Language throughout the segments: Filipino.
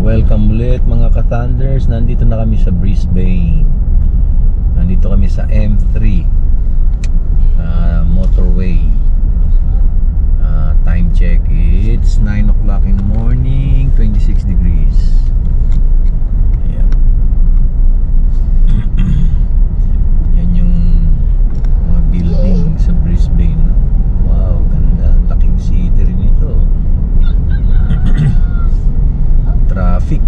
Welcome ulit mga ka-Thunders. Nandito na kami sa Brisbane. Nandito kami sa M3 motorway. Time check, it's 9 o'clock in the morning, 26 degrees. Ayan. Yan yung mga building sa Brisbane. Wow, ganda. Laking city rin ito. Traffic.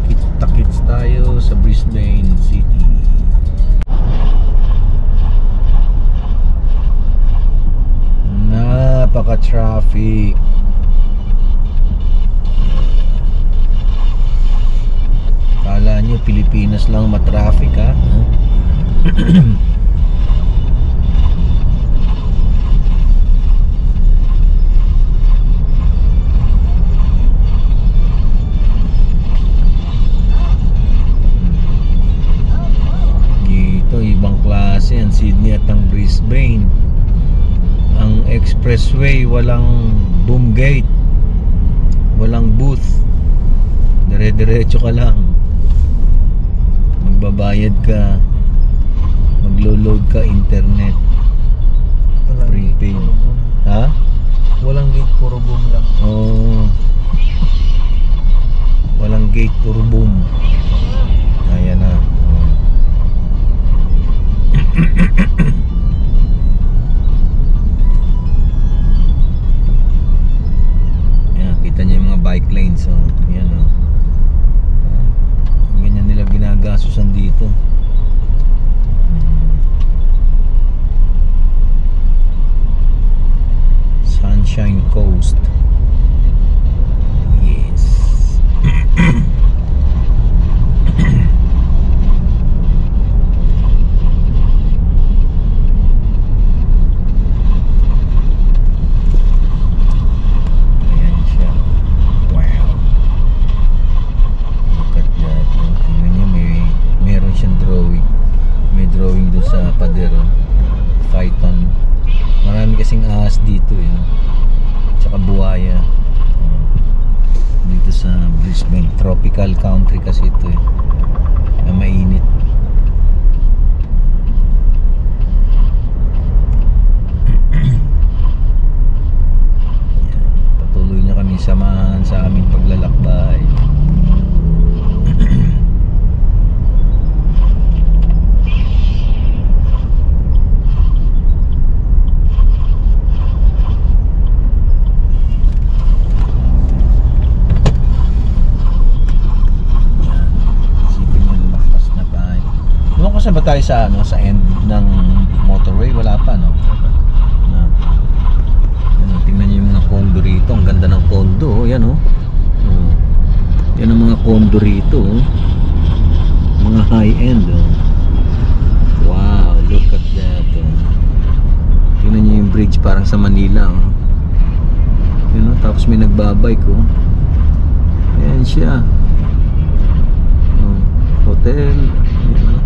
Kita-kits tayo sa Brisbane City. Napaka-traffic. Kala nyo Pilipinas lang matraffic, ha? Dito ibang klase ang Sydney at ang Brisbane. Ang expressway walang boom gate, walang booth, dire-diretso ka lang. Magbabayad ka, maglo-load ka internet, prepaid. Ha? Walang gate, puro boom lang. Oo. Walang gate, puro boom. Ayan na. Ayan, kita niyo yung mga bike lanes. Ayan o. Ganyan nila ginagasusan dito. Sunshine Coast. Yes. Ayan siya. Wow. Look at that. Tingnan niyo, meron siyang drawing. May drawing doon sa pader. Python. Marami kasing ahas dito eh. Tsaka buhaya. Dito sa Brisbane. Tropical country kasi ito eh. Na mainit. Yan. Patuloy na kami samahan sa aming paglalakbay. Saan ba tayo sa sa end ng motorway? Wala pa, no? Tingnan niyo yung mga condo rito. Ang ganda ng condo, yan oh. Yan ang mga condo rito, oh. Mga high end, oh. Wow, look at that, oh. Tingnan niyo yung bridge parang sa Manila, oh. Yan, oh. Tapos may nagbabike, oh. Ayan siya, oh. Hotel, yan, oh.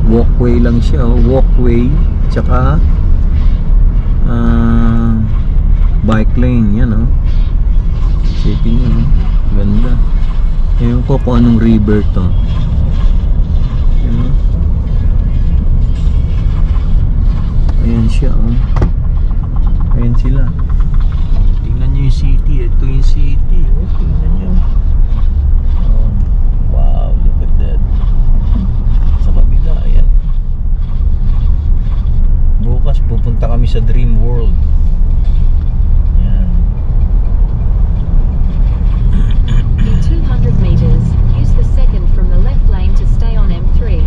Walkway lang siya, oh. Walkway tsaka bike lane, yan oh. Isipin nyo, oh. Ganda. Ewan ko kung anong river to. Yan, oh. Ayan siya, oh. Ayan sila. Tingnan nyo yung city. Ito yung city, oh. Tingnan nyo, oh. Wow, look at that. Sa kabila, ayan. Bukas pupunta kami sa Dream World. Ayan. In 200 meters, use the second from the left lane to stay on M3.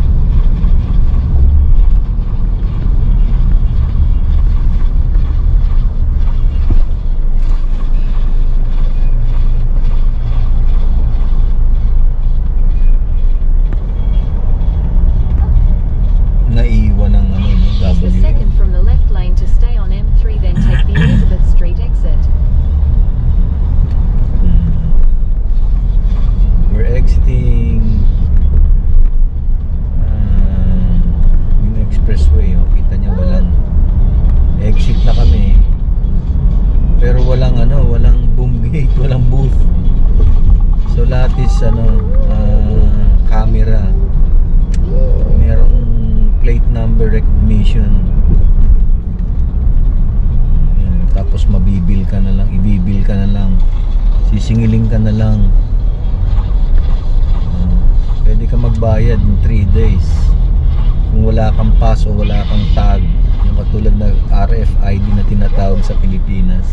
camera. Merong plate number recognition. Ayan, tapos ibibil ka na lang, sisingilin ka na lang. Pwede ka magbayad in 3 days kung wala kang pass o wala kang tag, yung katulad na RFID na tinatawag sa Pilipinas.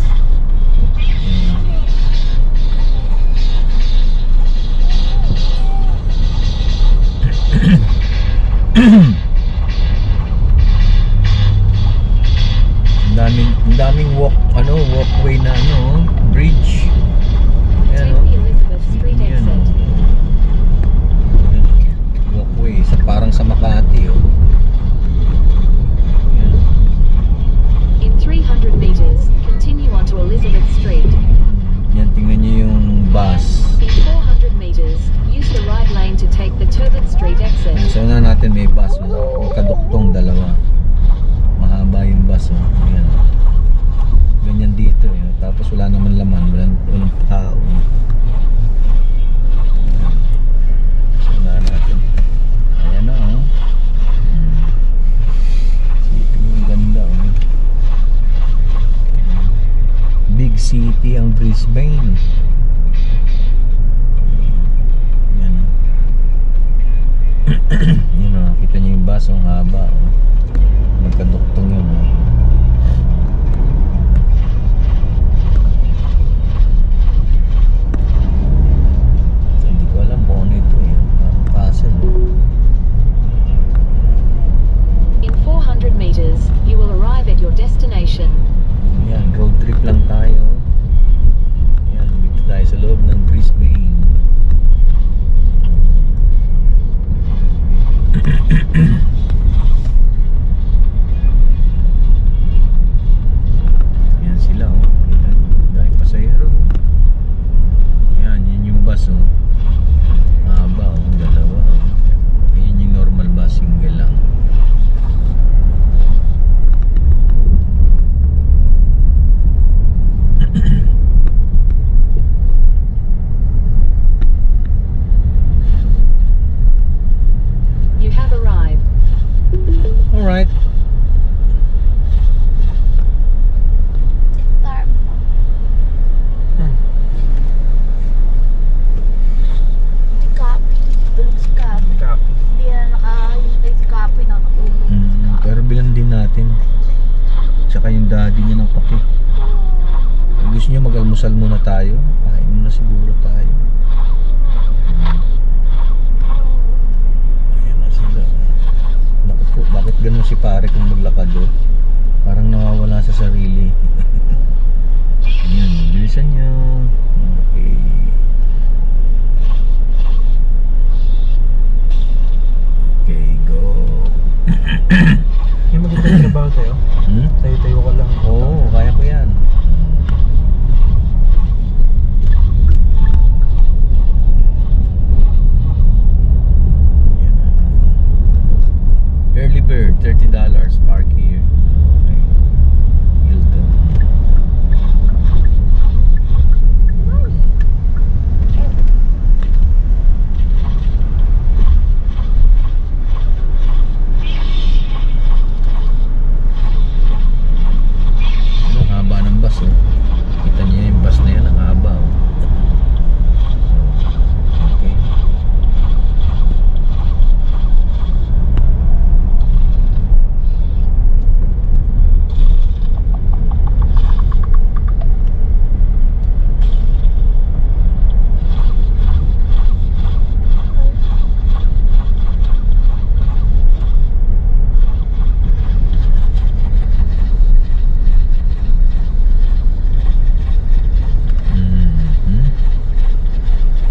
Ang daming walkway na bridge. Take the Elizabeth Street Yan, exit. walkway parang sa Makati. Yan. In 300 meters, continue onto Elizabeth Street. Yan, tingnan niyo yung bus. In 400 meters, use the right lane to take the Turbot Street exit. So na natin may bus, kaduktong dalawa. Mahaba yung bus. Ayan. Ganyan dito. Tapos wala naman laman, walang tao. So na natin. Ayan na. Sipin yung ganda. Big city ang Brisbane. Yan. Yan, kita niyo yung bus, ang haba. Magkaduktong yun. Hindi ko alam kung ano ito. Parang puzzle. In 400 meters, you will arrive at your destination. Yan, road trip lang tayo. Yan, dito tayo sa loob ng Brisbane. Yan sila. Dahil pasahero. Yan yung bus. Mahaba. Dalawa. Yan yung normal bus, single lang. You have arrived. Alright. Si Kapi, tulog si Kapi. Copy. Hindi na nakahintay si Kapi, nakatulog si Kapi. Pero bilan din natin. Tsaka yung daddy niya ng kape. Gusto niya mag-almusal muna tayo. Kain muna siguro tayo. Ayan na sila. Naku po, bakit ganun si pare kung maglakad Parang nawawala sa sarili. Ayan, bilisan niyo. Okay. Okay, go. Yung magandang trabaho tayo. Tayo-tayo ka lang. Oo, kaya ko yan. Yan. Early bird, $30. Park here. Okay. Hilton. Ang haba ng bus. Kita niyo yung bus na yan, ang haba. Okay.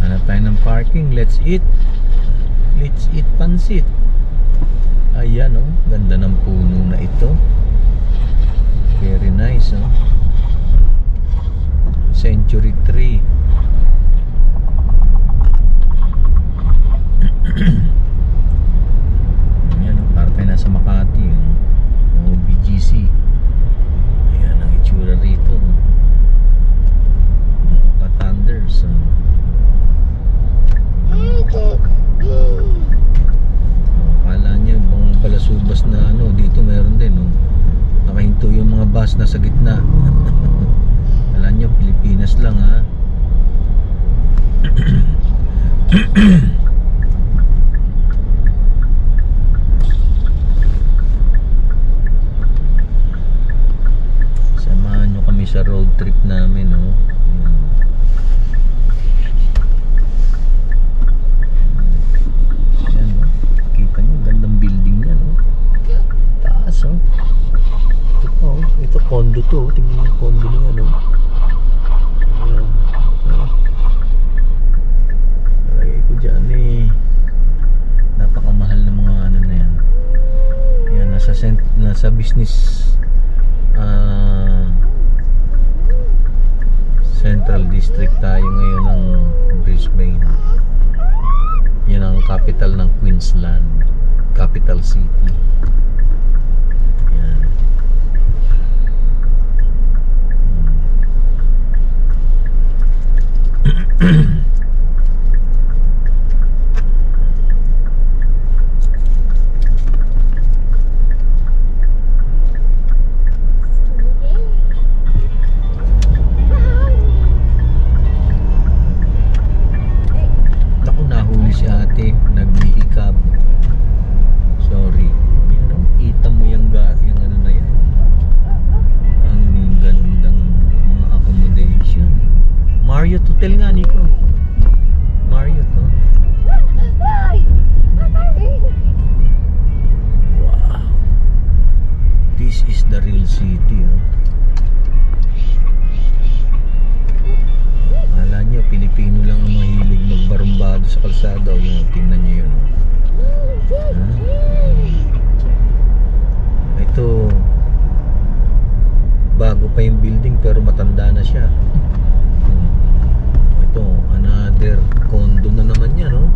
Hanap tayo ng parking. Let's eat pansit. Ayan ganda ng puno na ito. Very nice Century tree. Ayan para tayo nasa Makati BGC. Ayan ang itsura rito. Thunders. Samahan nyo kami sa road trip namin, no? Ayan, no? Kita nyo, gandang building yan, no? Taas, oh. Ito pa, oh. Ito condo to, oh. Tingnan yung condo niya, no? Ayan. Lagay ko dyan, eh. Napakamahal ng mga ano na yan. Ayan, nasa business Central District tayo ngayon ng Brisbane. Yan ang capital ng Queensland, capital city. Yan. Naku, nahuli si ate, naghihikab. Sorry. Yan, oh, kita mo yung ano na yan. Ang gandang mga accommodation. Marriott Hotel nga, Nico. Marriott, no? Wow. This is the real city, oh. Akala nyo, Pilipino lang ang mahilig magbarumbado sa kalsada. O yun, tingnan nyo yun. Ha? Ito, bago pa yung building pero matanda na siya. Ito, another condo na naman yan, no?